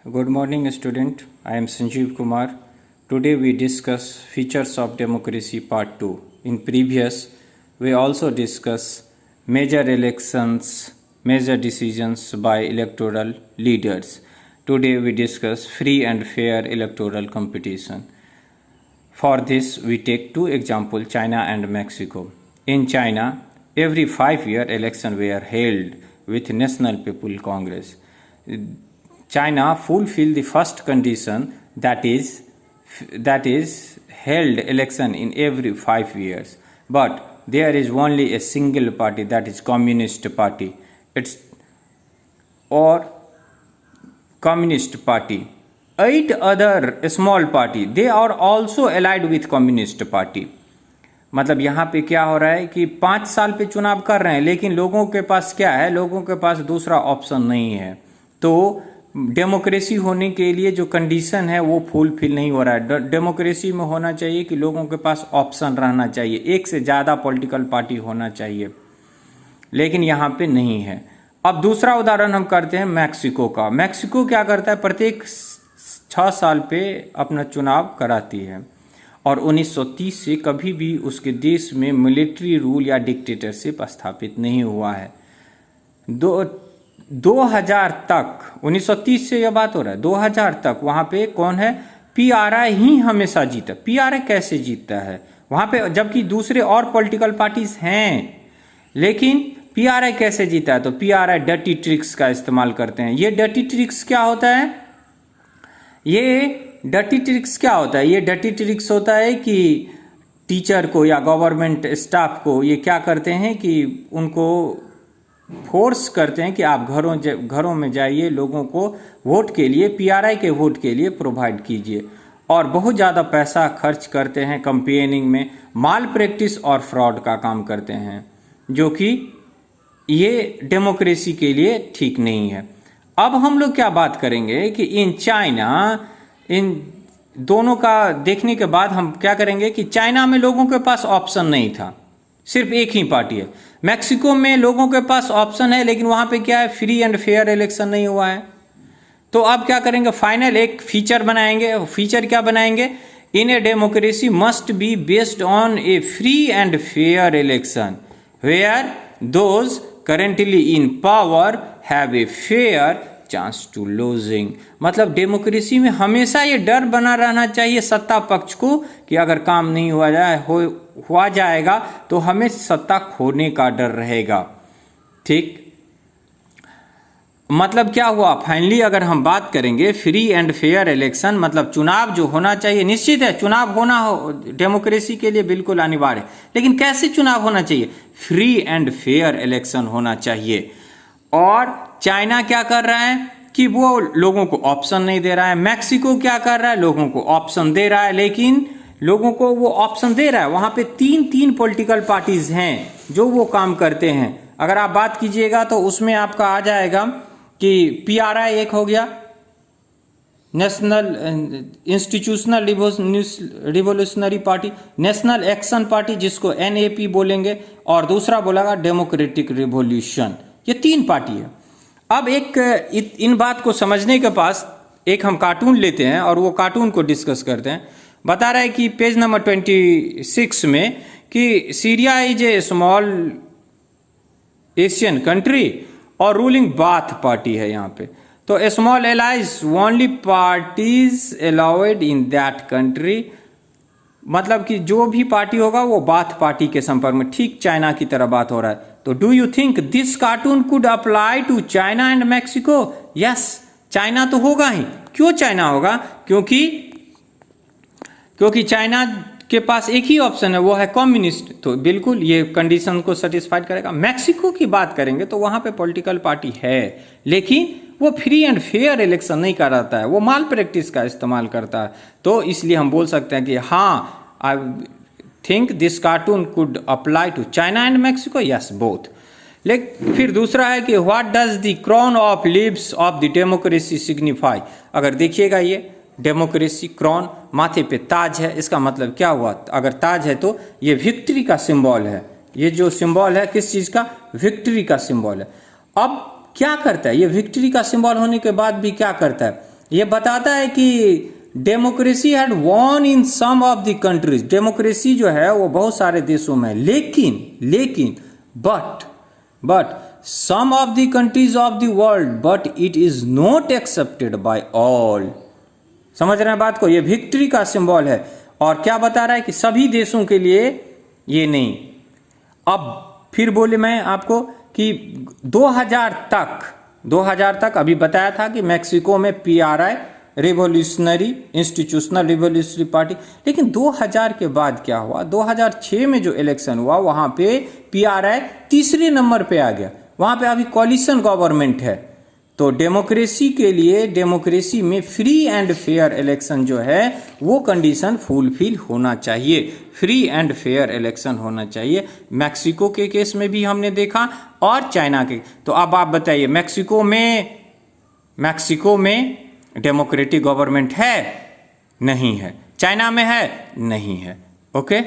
Good morning, student. I am Sanjeev Kumar. Today we discuss features of democracy part 2. In previous, we also discuss major elections, major decisions by electoral leaders. Today we discuss free and fair electoral competition. For this, we take two examples, China and Mexico. In China, every 5 year election were held with National People Congress. China fulfill the first condition, that is held election in every 5 years. But there is only a single party, that is Communist Party. Communist Party. 8 other small party, they are also allied with Communist Party. मतलब यहाँ पे क्या हो रहा है कि 5 साल पे चुनाव कर रहे हैं, लेकिन लोगों के पास क्या है, लोगों के पास दूसरा ऑप्शन नहीं है. तो डेमोक्रेसी होने के लिए जो कंडीशन है वो फुलफिल नहीं हो रहा है. डेमोक्रेसी में होना चाहिए कि लोगों के पास ऑप्शन रहना चाहिए, एक से ज़्यादा पॉलिटिकल पार्टी होना चाहिए, लेकिन यहाँ पे नहीं है. अब दूसरा उदाहरण हम करते हैं मैक्सिको का. मैक्सिको क्या करता है, प्रत्येक 6 साल पे अपना चुनाव कराती है और 1930 से कभी भी उसके देश में मिलिट्री रूल या डिक्टेटरशिप स्थापित नहीं हुआ है. 2000 तक, 1930 से यह बात हो रहा है, 2000 तक वहाँ पे कौन है, पीआरआई ही हमेशा जीता. पीआरआई कैसे जीतता है वहाँ पे, जबकि दूसरे और पॉलिटिकल पार्टीज हैं, लेकिन पीआरआई कैसे जीता है? तो पीआरआई डर्टी ट्रिक्स का इस्तेमाल करते हैं. ये डर्टी ट्रिक्स क्या होता है? ये डर्टी ट्रिक्स होता है कि टीचर को या गवर्नमेंट स्टाफ को ये क्या करते हैं कि उनको फोर्स करते हैं कि आप घरों में जाइए, लोगों को वोट के लिए, पीआरआई के वोट के लिए प्रोवाइड कीजिए, और बहुत ज़्यादा पैसा खर्च करते हैं कैंपेनिंग में, माल प्रैक्टिस और फ्रॉड का काम करते हैं, जो कि ये डेमोक्रेसी के लिए ठीक नहीं है. अब हम लोग क्या बात करेंगे कि इन चाइना, इन दोनों का देखने के बाद हम क्या करेंगे कि चाइना में लोगों के पास ऑप्शन नहीं था, सिर्फ एक ही पार्टी है. मैक्सिको में लोगों के पास ऑप्शन है, लेकिन वहां पे क्या है, फ्री एंड फेयर इलेक्शन नहीं हुआ है. तो अब क्या करेंगे, फाइनल एक फीचर बनाएंगे. फीचर क्या बनाएंगे? In a democracy must be based on a free and fair election where those currently in power have a fair chance to losing. मतलब डेमोक्रेसी में हमेशा ये डर बना रहना चाहिए सत्ता पक्ष को कि अगर काम नहीं हुआ जाएगा तो हमें सत्ता खोने का डर रहेगा. ठीक, मतलब क्या हुआ, फाइनली अगर हम बात करेंगे फ्री एंड फेयर इलेक्शन, मतलब चुनाव जो होना चाहिए, निश्चित है चुनाव होना डेमोक्रेसी के लिए बिल्कुल अनिवार्य है, लेकिन कैसे चुनाव होना चाहिए? फ्री एंड फेयर इलेक्शन होना चाहिए. और चाइना क्या कर रहा है कि वो लोगों को ऑप्शन नहीं दे रहा है. मैक्सिको क्या कर रहा है, लोगों को ऑप्शन दे रहा है, लेकिन लोगों को वो ऑप्शन दे रहा है, वहां पे 3 पॉलिटिकल पार्टीज हैं जो वो काम करते हैं. अगर आप बात कीजिएगा तो उसमें आपका आ जाएगा कि पीआरआई एक हो गया, national institutional revolutionary party, national action party जिसको एनएपी बोलेंगे, और दूसरा बोलेगा डेमोक्रेटिक रिवॉल्यूशन. ये 3 पार्टी है. अब इन बात को समझने के पास एक हम कार्टून लेते हैं और वो कार्टून को डिस्कस करते हैं. बता रहा है कि पेज नंबर 26 में कि Syria is a small Asian country और रूलिंग बाथ पार्टी है यहाँ पे. तो small allies only parties allowed in that country, मतलब कि जो भी पार्टी होगा वो बाथ पार्टी के संपर्क में. ठीक चाइना की तरह बात हो रहा है. तो do you think this cartoon could apply to China and Mexico? Yes, China तो होगा ही. क्यों चाइना होगा? क्योंकि चाइना के पास एक ही ऑप्शन है, वो है कम्युनिस्ट. तो बिल्कुल ये कंडीशन को सेटिस्फाइड करेगा. मैक्सिको की बात करेंगे तो वहां पे पॉलिटिकल पार्टी है, लेकिन वो फ्री एंड फेयर इलेक्शन नहीं कराता है, वो माल प्रैक्टिस का इस्तेमाल करता है. तो इसलिए हम बोल सकते हैं कि हाँ, I think this cartoon could apply to China and Mexico. Yes, both. लेकिन फिर दूसरा है कि what does the crown of leaves of the democracy signify. अगर देखिएगा ये डेमोक्रेसी, क्राउन माथे पे ताज है, इसका मतलब क्या हुआ? अगर ताज है तो ये विक्ट्री का सिंबल है. ये जो सिंबल है किस चीज का? विक्ट्री का सिंबल है. अब क्या करता है ये विक्ट्री का सिंबल होने के बाद भी क्या करता है? ये बताता है कि democracy had won in some of the countries, democracy जो है वो बहुत सारे देशों में, लेकिन but some of the countries of the world, but it is not accepted by all. समझ रहे हैं बात को, ये विक्ट्री का सिंबल है। और क्या बता रहा है कि सभी देशों के लिए ये नहीं। अब फिर बोले मैं आपको कि 2000 तक अभी बताया था कि मैक्सिको में PRI, revolutionary institutional revolutionary party, लेकिन 2000 के बाद क्या हुआ, 2006 में जो इलेक्शन हुआ वहां पे PRI तीसरे नंबर पे आ गया, वहां पे अभी कॉलिशन गवर्नमेंट है। तो डेमोक्रेसी के लिए, डेमोक्रेसी में फ्री एंड फेयर इलेक्शन जो है वो कंडीशन फुलफिल होना चाहिए, फ्री एंड फेयर इलेक्शन होना चाहिए। मैक्सिको के केस में भी हमने देखा और चाइना के। तो अब आप बताइए मैक्सिको में डेमोक्रेटिक गवर्नमेंट है? नहीं है। चाइना में है? नहीं है। ओके,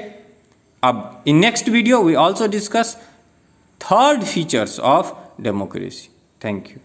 अब in next video we also discuss third features of democracy. Thank you.